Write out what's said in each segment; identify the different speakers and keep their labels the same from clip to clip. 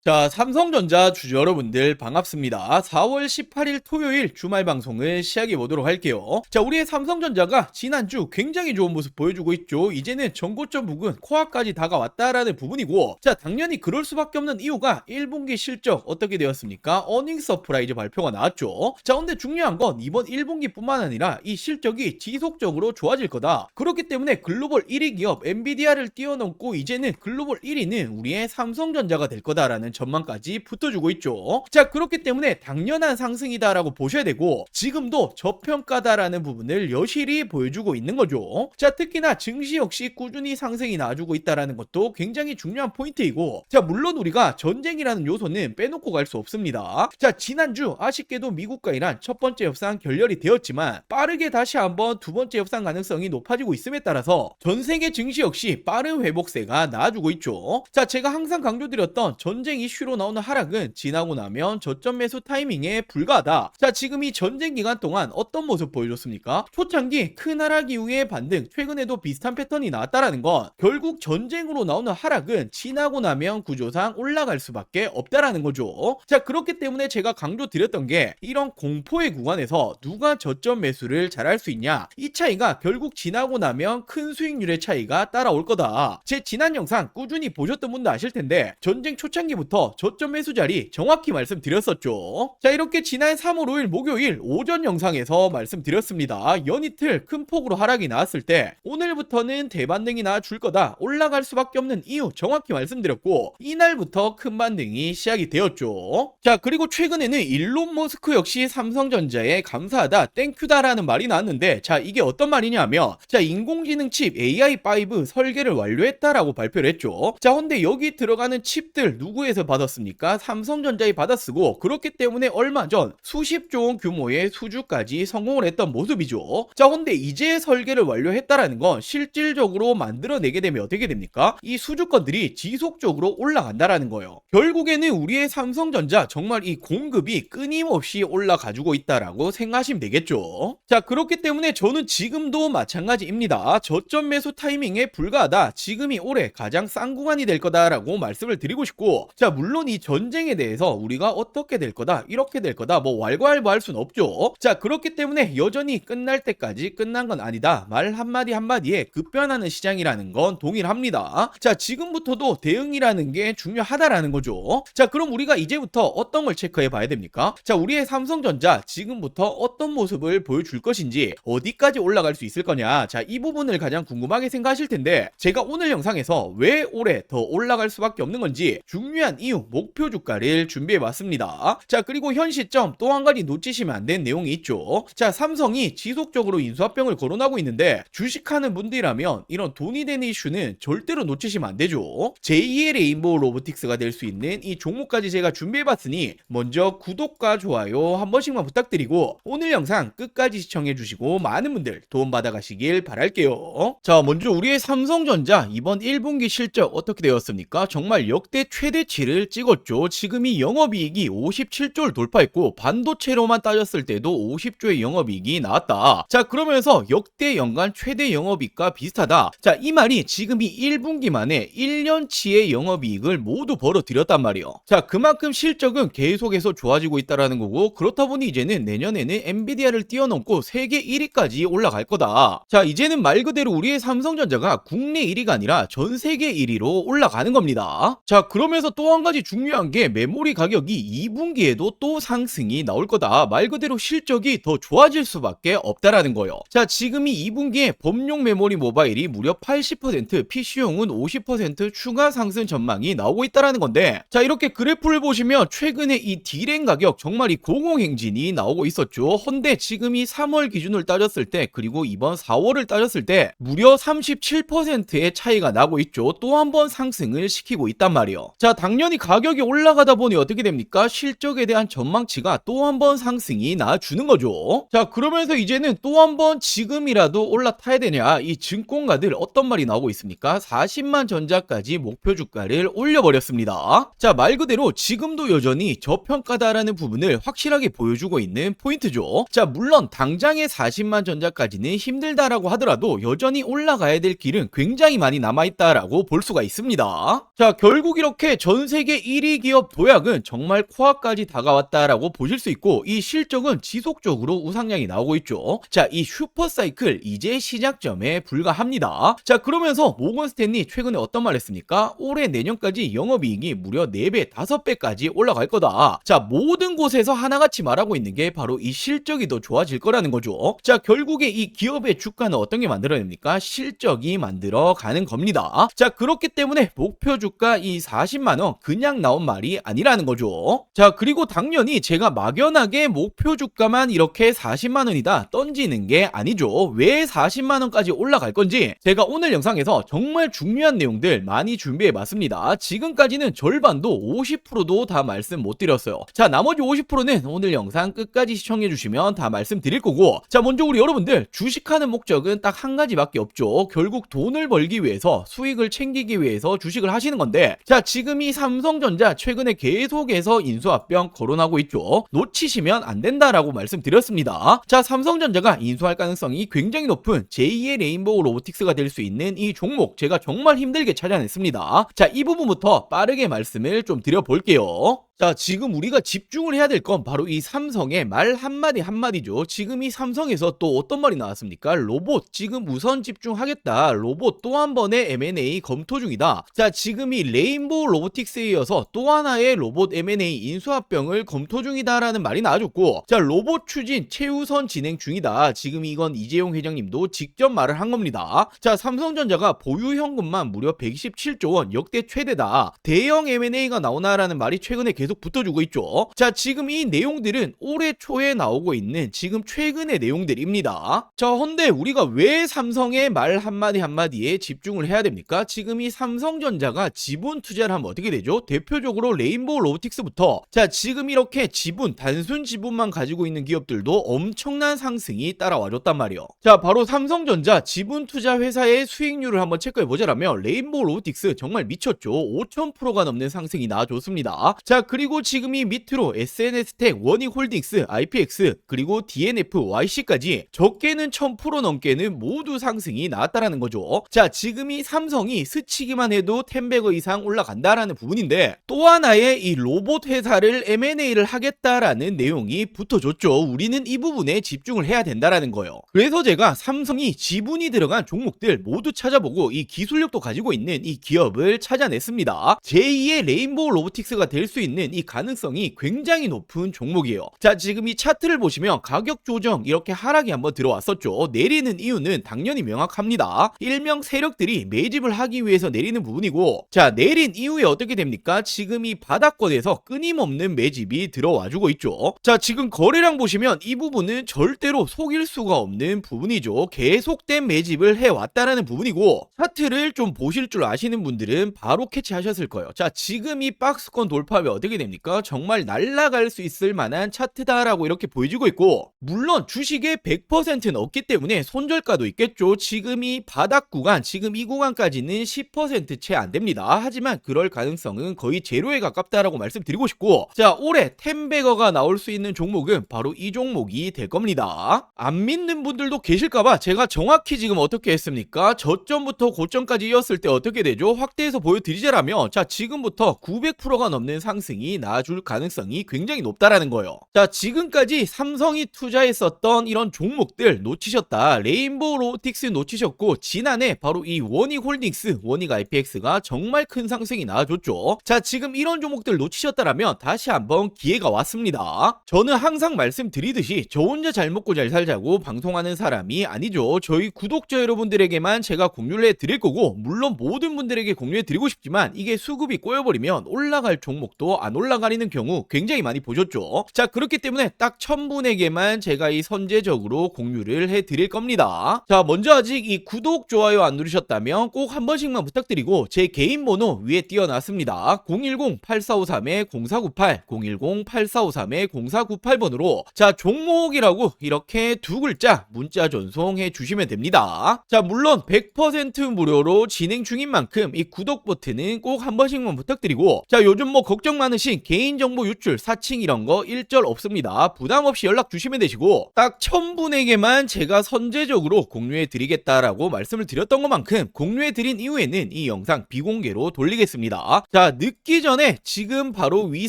Speaker 1: 자, 삼성전자 주주 여러분들 반갑습니다. 4월 18일 토요일 주말 방송을 시작해 보도록 할게요. 자, 우리의 삼성전자가 지난주 굉장히 좋은 모습 보여주고 있죠. 이제는 전고점 부근 코앞까지 다가왔다라는 부분이고, 자, 당연히 그럴 수밖에 없는 이유가 1분기 실적 어떻게 되었습니까? 어닝 서프라이즈 발표가 나왔죠. 자, 근데 중요한 건 이번 1분기뿐만 아니라 이 실적이 지속적으로 좋아질 거다. 그렇기 때문에 글로벌 1위 기업 엔비디아를 뛰어넘고 이제는 글로벌 1위는 우리의 삼성전자가 될 거다라는 전망까지 붙어주고 있죠. 자, 그렇기 때문에 당연한 상승이다라고 보셔야 되고, 지금도 저평가다라는 부분을 여실히 보여주고 있는 거죠. 자, 특히나 증시 역시 꾸준히 상승이 나와주고 있다라는 것도 굉장히 중요한 포인트이고, 자, 물론 우리가 전쟁이라는 요소는 빼놓고 갈 수 없습니다. 자, 지난주 아쉽게도 미국과 이란 첫 번째 협상 결렬이 되었지만 빠르게 다시 한번 두 번째 협상 가능성이 높아지고 있음에 따라서 전 세계 증시 역시 빠른 회복세가 나와주고 있죠. 자, 제가 항상 강조드렸던 전쟁 이슈로 나오는 하락은 지나고 나면 저점 매수 타이밍에 불과하다. 자, 지금 이 전쟁 기간 동안 어떤 모습 보여줬습니까? 초창기 큰 하락 이후의 반등, 최근에도 비슷한 패턴이 나왔다라는 건 결국 전쟁으로 나오는 하락은 지나고 나면 구조상 올라갈 수밖에 없다라는 거죠. 자, 그렇기 때문에 제가 강조드렸던 게 이런 공포의 구간에서 누가 저점 매수를 잘할 수 있냐, 이 차이가 결국 지나고 나면 큰 수익률의 차이가 따라올 거다. 제 지난 영상 꾸준히 보셨던 분도 아실 텐데 전쟁 초창기부터 저점 매수 자리 정확히 말씀드렸었죠. 자, 이렇게 지난 3월 5일 목요일 오전 영상에서 말씀드렸습니다. 연이틀 큰 폭으로 하락이 나왔을 때 오늘부터는 대반등이 나와줄 거다, 올라갈 수밖에 없는 이유 정확히 말씀드렸고, 이날부터 큰 반등이 시작이 되었죠. 자, 그리고 최근에는 일론 머스크 역시 삼성전자에 감사하다, 땡큐다라는 말이 나왔는데, 자, 이게 어떤 말이냐면, 자, 인공지능 칩 AI5 설계를 완료했다라고 발표를 했죠. 자, 근데 여기 들어가는 칩들 누구에서 받았습니까? 삼성전자에 받아쓰고, 그렇기 때문에 얼마 전 수십조 원 규모의 수주까지 성공을 했던 모습이죠. 자, 근데 이제 설계를 완료했다라는 건 실질적으로 만들어내게 되면 어떻게 됩니까? 이 수주권들이 지속적으로 올라간다라는 거예요. 결국에는 우리의 삼성전자 정말 이 공급이 끊임없이 올라가지고 있다라고 생각하시면 되겠죠. 자, 그렇기 때문에 저는 지금도 마찬가지입니다. 저점 매수 타이밍에 불과하다, 지금이 올해 가장 싼 구간이 될 거다라고 말씀을 드리고 싶고, 자, 물론 이 전쟁에 대해서 우리가 어떻게 될 거다, 이렇게 될 거다, 뭐 왈가왈부할 수는 없죠. 자, 그렇기 때문에 여전히 끝날 때까지 끝난 건 아니다, 말 한마디 한마디에 급변하는 시장이라는 건 동일합니다. 자, 지금부터도 대응이라는 게 중요하다라는 거죠. 자, 그럼 우리가 이제부터 어떤 걸 체크해 봐야 됩니까? 자, 우리의 삼성전자 지금부터 어떤 모습을 보여줄 것인지, 어디까지 올라갈 수 있을 거냐, 자, 이 부분을 가장 궁금하게 생각하실 텐데, 제가 오늘 영상에서 왜 올해 더 올라갈 수밖에 없는 건지 중요한 이유, 목표 주가를 준비해 봤습니다. 자, 그리고 현 시점 또 한 가지 놓치시면 안 되는 내용이 있죠. 자, 삼성이 지속적으로 인수합병을 거론하고 있는데, 주식하는 분들이라면 이런 돈이 되는 이슈는 절대로 놓치시면 안 되죠. 제2의 레인보우 로보틱스가 될 수 있는 이 종목까지 제가 준비해 봤으니 먼저 구독과 좋아요 한 번씩만 부탁드리고 오늘 영상 끝까지 시청해 주시고 많은 분들 도움 받아 가시길 바랄게요. 자, 먼저 우리의 삼성전자 이번 1분기 실적 어떻게 되었습니까? 정말 역대 최대치를 찍었죠. 지금이 영업이익이 57조를 돌파했고, 반도체로만 따졌을 때도 50조의 영업이익이 나왔다. 자, 그러면서 역대 연간 최대 영업이익과 비슷하다. 자, 이 말이 지금이 1분기 만에 1년치의 영업이익을 모두 벌어들였단 말이에요. 자, 그만큼 실적은 계속해서 좋아지고 있다라는 거고, 그렇다 보니 이제는 내년에는 엔비디아를 뛰어넘고 세계 1위까지 올라갈 거다. 자, 이제는 말 그대로 우리의 삼성전자가 국내 1위가 아니라 전 세계 1위로 올라가는 겁니다. 자, 그러면서 또 한 가지 중요한 게 메모리 가격이 2분기에도 또 상승이 나올 거다. 말 그대로 실적이 더 좋아질 수밖에 없다라는 거예요. 자, 지금이 2분기에 범용 메모리 모바일이 무려 80%, PC용은 50% 추가 상승 전망이 나오고 있다라는 건데, 자, 이렇게 그래프를 보시면 최근에 이 D램 가격 정말 이 공공행진이 나오고 있었죠. 헌데 지금이 3월 기준을 따졌을 때, 그리고 이번 4월을 따졌을 때 무려 37%의 차이가 나고 있죠. 또 한 번 상승을 시키고 있단 말이에요. 자, 당연히 가격이 올라가다 보니 어떻게 됩니까? 실적에 대한 전망치가 또 한 번 상승이 나와주는 거죠. 자, 그러면서 이제는 또 한 번 지금이라도 올라타야 되냐, 이 증권가들 어떤 말이 나오고 있습니까? 40만 전자까지 목표 주가를 올려버렸습니다. 자, 말 그대로 지금도 여전히 저평가다라는 부분을 확실하게 보여주고 있는 포인트죠. 자, 물론 당장의 40만 전자까지는 힘들다라고 하더라도 여전히 올라가야 될 길은 굉장히 많이 남아있다라고 볼 수가 있습니다. 자, 결국 이렇게 전 세계 세계 1위 기업 도약은 정말 코앞까지 다가왔다라고 보실 수 있고 이 실적은 지속적으로 우상향이 나오고 있죠. 자, 이 슈퍼사이클 이제 시작점에 불과합니다. 자, 그러면서 모건 스탠리 최근에 어떤 말 했습니까? 올해 내년까지 영업이익이 무려 4배, 5배까지 올라갈 거다. 자, 모든 곳에서 하나같이 말하고 있는 게 바로 이 실적이 더 좋아질 거라는 거죠. 자, 결국에 이 기업의 주가는 어떤 게 만들어냅니까? 실적이 만들어 가는 겁니다. 자, 그렇기 때문에 목표 주가 이 40만원 그냥 나온 말이 아니라는 거죠. 자, 그리고 당연히 제가 막연하게 목표 주가만 이렇게 40만원이다 던지는 게 아니죠. 왜 40만원까지 올라갈 건지 제가 오늘 영상에서 정말 중요한 내용들 많이 준비해 봤습니다. 지금까지는 절반도 50%도 다 말씀 못 드렸어요. 자, 나머지 50%는 오늘 영상 끝까지 시청해 주시면 다 말씀드릴 거고, 자, 먼저 우리 여러분들 주식하는 목적은 딱 한 가지밖에 없죠. 결국 돈을 벌기 위해서, 수익을 챙기기 위해서 주식을 하시는 건데, 자, 지금 이 삼성전자 최근에 계속해서 인수합병 거론하고 있죠. 놓치시면 안 된다라고 말씀드렸습니다. 자, 삼성전자가 인수할 가능성이 굉장히 높은 제2의 레인보우 로보틱스가 될 수 있는 이 종목 제가 정말 힘들게 찾아냈습니다. 자, 이 부분부터 빠르게 말씀을 좀 드려볼게요. 자, 지금 우리가 집중을 해야 될 건 바로 이 삼성의 말 한마디 한마디죠. 지금 이 삼성에서 또 어떤 말이 나왔습니까? 로봇 지금 우선 집중하겠다. 로봇 또 한 번의 M&A 검토 중이다. 자, 지금 이 레인보우 로보틱스에 이어서 또 하나의 로봇 M&A 인수합병을 검토 중이다라는 말이 나와줬고, 자, 로봇 추진 최우선 진행 중이다. 지금 이건 이재용 회장님도 직접 말을 한 겁니다. 자, 삼성전자가 보유 현금만 무려 127조 원 역대 최대다. 대형 M&A가 나오나라는 말이 최근에 계속 붙어주고 있죠. 자, 지금 이 내용들은 올해 초에 나오고 있는 지금 최근의 내용들입니다. 자, 헌데 우리가 왜 삼성의 말 한마디 한마디에 집중을 해야 됩니까? 지금 이 삼성전자가 지분 투자를 하면 어떻게 되죠? 대표적으로 레인보우 로보틱스부터, 자, 지금 이렇게 지분, 단순 지분만 가지고 있는 기업들도 엄청난 상승이 따라와줬단 말이에요. 자, 바로 삼성전자 지분 투자 회사의 수익률을 한번 체크해보자라면 레인보우 로보틱스 정말 미쳤죠. 5000%가 넘는 상승이 나와줬습니다. 자, 그리고 지금 이 밑으로 SNS텍, 원익홀딩스, IPX, 그리고 DNF, YC까지 적게는 1000% 넘게는 모두 상승이 나왔다라는 거죠. 자, 지금 이 삼성이 스치기만 해도 10배거 이상 올라간다라는 부분인데, 또 하나의 이 로봇 회사를 M&A를 하겠다라는 내용이 붙어줬죠. 우리는 이 부분에 집중을 해야 된다라는 거예요. 그래서 제가 삼성이 지분이 들어간 종목들 모두 찾아보고 이 기술력도 가지고 있는 이 기업을 찾아냈습니다. 제2의 레인보우 로보틱스가 될 수 있는 이 가능성이 굉장히 높은 종목이에요. 자, 지금 이 차트를 보시면 가격 조정 이렇게 하락이 한번 들어왔었죠. 내리는 이유는 당연히 명확합니다. 일명 세력들이 매집을 하기 위해서 내리는 부분이고, 자, 내린 이후에 어떻게 됩니까? 지금 이 바닥권에서 끊임없는 매집이 들어와주고 있죠. 자, 지금 거래량 보시면 이 부분은 절대로 속일 수가 없는 부분이죠. 계속된 매집을 해왔다라는 부분이고, 차트를 좀 보실 줄 아시는 분들은 바로 캐치하셨을 거예요. 자, 지금 이 박스권 돌파하면 어떻게 됩니까? 정말 날아갈 수 있을 만한 차트다라고 이렇게 보여지고 있고, 물론 주식의 100%는 없기 때문에 손절가도 있겠죠. 지금 이 바닥 구간, 지금 이 구간까지는 10% 채 안 됩니다. 하지만 그럴 가능성은 거의 제로에 가깝다라고 말씀드리고 싶고, 자, 올해 10배거가 나올 수 있는 종목은 바로 이 종목이 될 겁니다. 안 믿는 분들도 계실까봐 제가 정확히 지금 어떻게 했습니까? 저점부터 고점까지 이었을 때 어떻게 되죠? 확대해서 보여드리자라면, 자, 지금부터 900%가 넘는 상승이 나와줄 가능성이 굉장히 높다라는 거예요. 자, 지금까지 삼성이 투자했었던 이런 종목들 놓치셨다. 레인보우 로보틱스 놓치셨고, 지난해 바로 이 원익홀딩스, 원익 IPX가 정말 큰 상승이 나와줬죠. 자, 지금 이런 종목들 놓치셨다라면 다시 한번 기회가 왔습니다. 저는 항상 말씀드리듯이 저 혼자 잘 먹고 잘 살자고 방송하는 사람이 아니죠. 저희 구독자 여러분들에게만 제가 공유를 해드릴 거고, 물론 모든 분들에게 공유해드리고 싶지만 이게 수급이 꼬여버리면 올라갈 종목도 안 올라가리는 경우 굉장히 많이 보셨죠. 자, 그렇기 때문에 딱 1000분에게만 제가 이 선제적으로 공유를 해드릴 겁니다. 자, 먼저 아직 이 구독, 좋아요 안 누르셨다면 꼭 한 번씩만 부탁드리고, 제 개인 번호 위에 띄워놨습니다. 010-8453-0498, 010-8453-0498번으로 자, 종목이라고 이렇게 두 글자 문자 전송해 주시면 됩니다. 자, 물론 100% 무료로 진행 중인 만큼 이 구독 버튼은 꼭 한 번씩만 부탁드리고, 자, 요즘 뭐 걱정 많으신 많으신 개인정보 유출, 사칭 이런 거 일절 없습니다. 부담 없이 연락 주시면 되시고 딱 1000분에게만 제가 선제적으로 공유해 드리겠다라고 말씀을 드렸던 것만큼 공유해 드린 이후에는 이 영상 비공개로 돌리겠습니다. 자, 늦기 전에 지금 바로 위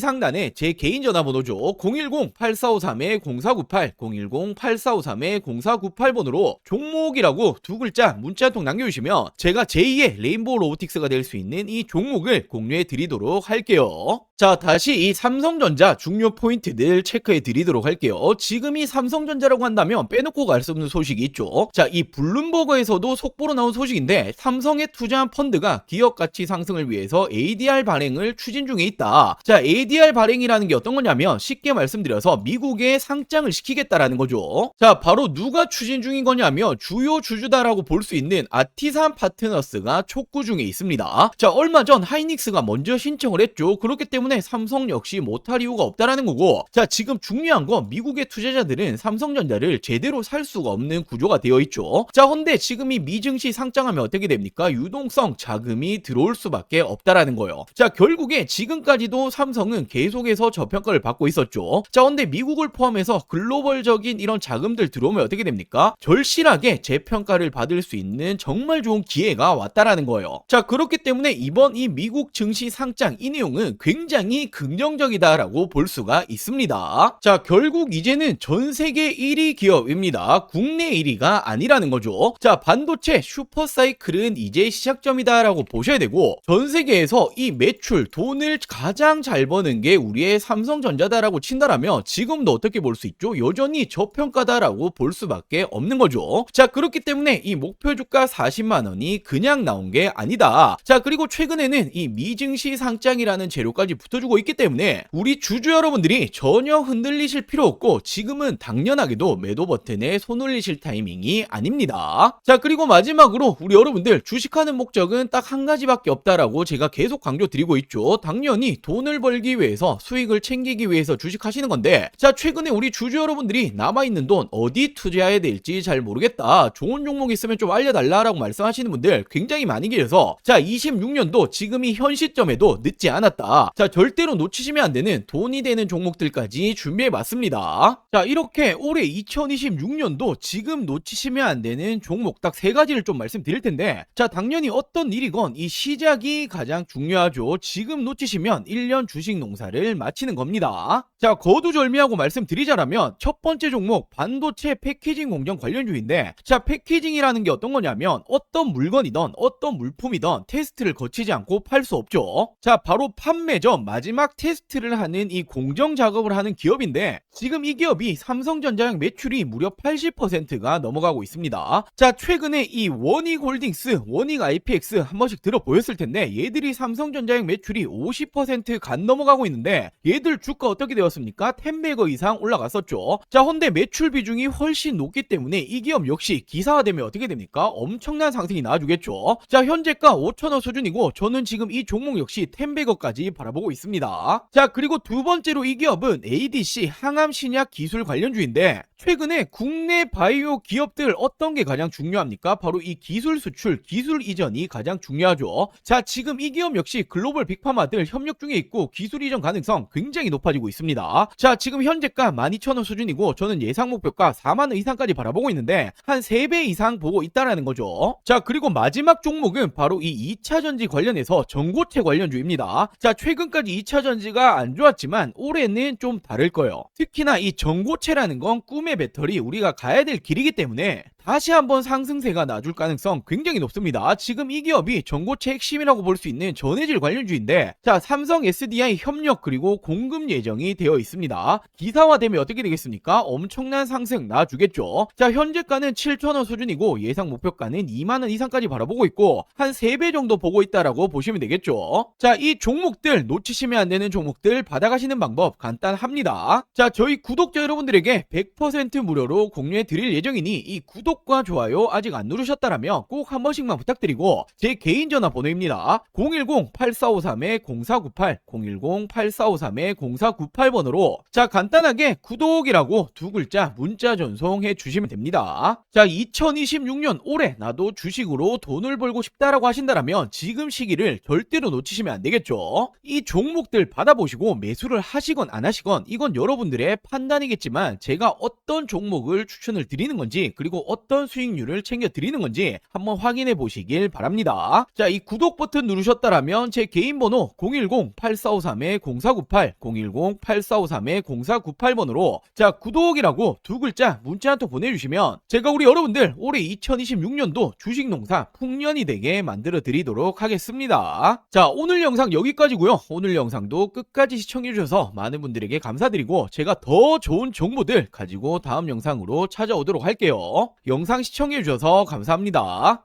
Speaker 1: 상단에 제 개인 전화번호죠. 010-8453-0498 010-8453-0498번으로 종목이라고 두 글자 문자 한 통 남겨주시면 제가 제2의 레인보우 로보틱스가 될 수 있는 이 종목을 공유해 드리도록 할게요. 자, 다시 이 삼성전자 중요 포인트들 체크해 드리도록 할게요. 지금 이 삼성전자라고 한다면 빼놓고 갈 수 없는 소식이 있죠. 자, 이 블룸버그에서도 속보로 나온 소식인데 삼성에 투자한 펀드가 기업 가치 상승을 위해서 ADR 발행을 추진 중에 있다. 자, ADR 발행이라는 게 어떤 거냐면 쉽게 말씀드려서 미국에 상장을 시키겠다라는 거죠. 자, 바로 누가 추진 중인 거냐면 주요 주주다라고 볼 수 있는 아티산 파트너스가 촉구 중에 있습니다. 자, 얼마 전 하이닉스가 먼저 신청을 했죠. 그렇기 때문에 삼성 역시 못할 이유가 없다라는 거고, 자, 지금 중요한 건 미국의 투자자들은 삼성전자를 제대로 살 수가 없는 구조가 되어 있죠. 자, 근데 지금 이 미증시 상장하면 어떻게 됩니까? 유동성 자금이 들어올 수밖에 없다라는 거예요. 자, 결국에 지금까지도 삼성은 계속해서 저평가를 받고 있었죠. 자, 근데 미국을 포함해서 글로벌적인 이런 자금들 들어오면 어떻게 됩니까? 절실하게 재평가를 받을 수 있는 정말 좋은 기회가 왔다라는 거예요. 자, 그렇기 때문에 이번 이 미국 증시 상장 이 내용은 굉장히 긍정적이다라고 볼 수가 있습니다. 자, 결국 이제는 전 세계 1위 기업입니다. 국내 1위가 아니라는 거죠. 자, 반도체 슈퍼사이클은 이제 시작점이다라고 보셔야 되고, 전 세계에서 이 매출 돈을 가장 잘 버는 게 우리의 삼성전자다라고 친다라면 지금도 어떻게 볼 수 있죠? 여전히 저평가다라고 볼 수밖에 없는 거죠. 자, 그렇기 때문에 이 목표 주가 40만 원이 그냥 나온 게 아니다. 자, 그리고 최근에는 이 미증시 상장이라는 재료까지 붙어주고 있기 때문에 우리 주주 여러분들이 전혀 흔들리실 필요 없고 지금은 당연하게도 매도 버튼에 손 올리실 타이밍이 아닙니다. 자, 그리고 마지막으로 우리 여러분들 주식하는 목적은 딱 한 가지밖에 없다라고 제가 계속 강조드리고 있죠. 당연히 돈을 벌기 위해서, 수익을 챙기기 위해서 주식하시는 건데, 자, 최근에 우리 주주 여러분들이 남아있는 돈 어디 투자해야 될지 잘 모르겠다, 좋은 종목 있으면 좀 알려달라라고 말씀하시는 분들 굉장히 많이 계셔서, 자, 26년도 지금 이 현 시점에도 늦지 않았다. 자, 절대로 놓치시면 안 되는 돈이 되는 종목들까지 준비해봤습니다. 자, 이렇게 올해 2026년도 지금 놓치시면 안 되는 종목 딱 3가지를 좀 말씀드릴 텐데, 자, 당연히 어떤 일이건 이 시작이 가장 중요하죠. 지금 놓치시면 1년 주식 농사를 마치는 겁니다. 자, 거두절미하고 말씀드리자라면 첫 번째 종목 반도체 패키징 공정 관련주인데, 자, 패키징이라는 게 어떤 거냐면 어떤 물건이든 어떤 물품이든 테스트를 거치지 않고 팔 수 없죠. 자, 바로 판매 전 마지막 테스트를 하는 이 공정 작업을 하는 기업인데, 지금 이 기업이 삼성전자의 매출이 무려 80%가 넘어가고 있습니다. 자, 최근에 이 원익홀딩스, 원익 IPX 한 번씩 들어보였을 텐데 얘들이 삼성전자의 매출이 50% 간 넘어가고 있는데 얘들 주가 어떻게 되었습니까? 10배거 이상 올라갔었죠. 자, 근데 매출 비중이 훨씬 높기 때문에 이 기업 역시 기사화되면 어떻게 됩니까? 엄청난 상승이 나와주겠죠. 자, 현재가 5,000원 수준이고 저는 지금 이 종목 역시 10배거까지 바라보고 있습니다. 자, 그리고 두 번째로 이 기업은 ADC 항암신약 기술 관련주인데, 최근에 국내 바이오 기업들 어떤 게 가장 중요합니까? 바로 이 기술 수출, 기술 이전이 가장 중요하죠. 자, 지금 이 기업 역시 글로벌 빅파마들 협력 중에 있고 기술 이전 가능성 굉장히 높아지고 있습니다. 자, 지금 현재가 12,000원 수준이고 저는 예상 목표가 4만원 이상까지 바라보고 있는데 한 3배 이상 보고 있다라는 거죠. 자, 그리고 마지막 종목은 바로 이 2차전지 관련해서 전고체 관련주입니다. 자, 최근까지 2차전지가 안 좋았지만 올해는 좀 다를 거예요. 특히나 이 전고체라는 건 꿈의 배터리, 우리가 가야 될 길이기 때문에 다시 한번 상승세가 나줄 가능성 굉장히 높습니다. 지금 이 기업이 전고체 핵심이라고 볼 수 있는 전해질 관련주인데, 자, 삼성 SDI 협력 그리고 공급 예정이 되어 있습니다. 기사화되면 어떻게 되겠습니까? 엄청난 상승 나주겠죠. 자, 현재가는 7,000원 수준이고 예상 목표가는 2만원 이상까지 바라보고 있고 한 3배 정도 보고 있다라고 보시면 되겠죠. 자, 이 종목들 놓치시면 안 되는 종목들 받아가시는 방법 간단합니다. 자, 저희 구독자 여러분들에게 100% 무료로 공유해 드릴 예정이니 이 구독 구독과 좋아요 아직 안 누르셨다라면 꼭 한 번씩만 부탁드리고 제 개인 전화번호입니다. 010-8453-0498 010-8453-0498번으로 자 간단하게 구독이라고 두 글자 문자 전송해 주시면 됩니다. 자 2026년 올해 나도 주식으로 돈을 벌고 싶다라고 하신다라면 지금 시기를 절대로 놓치시면 안 되겠죠. 이 종목들 받아보시고 매수를 하시건 안 하시건 이건 여러분들의 판단이겠지만 제가 어떤 종목을 추천을 드리는 건지 그리고 어떤 수익률을 챙겨 드리는 건지 한번 확인해 보시길 바랍니다. 자, 이 구독 버튼 누르셨다라면 제 개인 번호 010-8453-0498 010-8453-0498번으로 자 구독이라고 두 글자 문자 한 통 보내주시면 제가 우리 여러분들 올해 2026년도 주식농사 풍년이 되게 만들어 드리도록 하겠습니다. 자 오늘 영상 여기까지고요. 오늘 영상도 끝까지 시청해 주셔서 많은 분들에게 감사드리고 제가 더 좋은 정보들 가지고 다음 영상으로 찾아오도록 할게요. 영상 시청해 주셔서 감사합니다.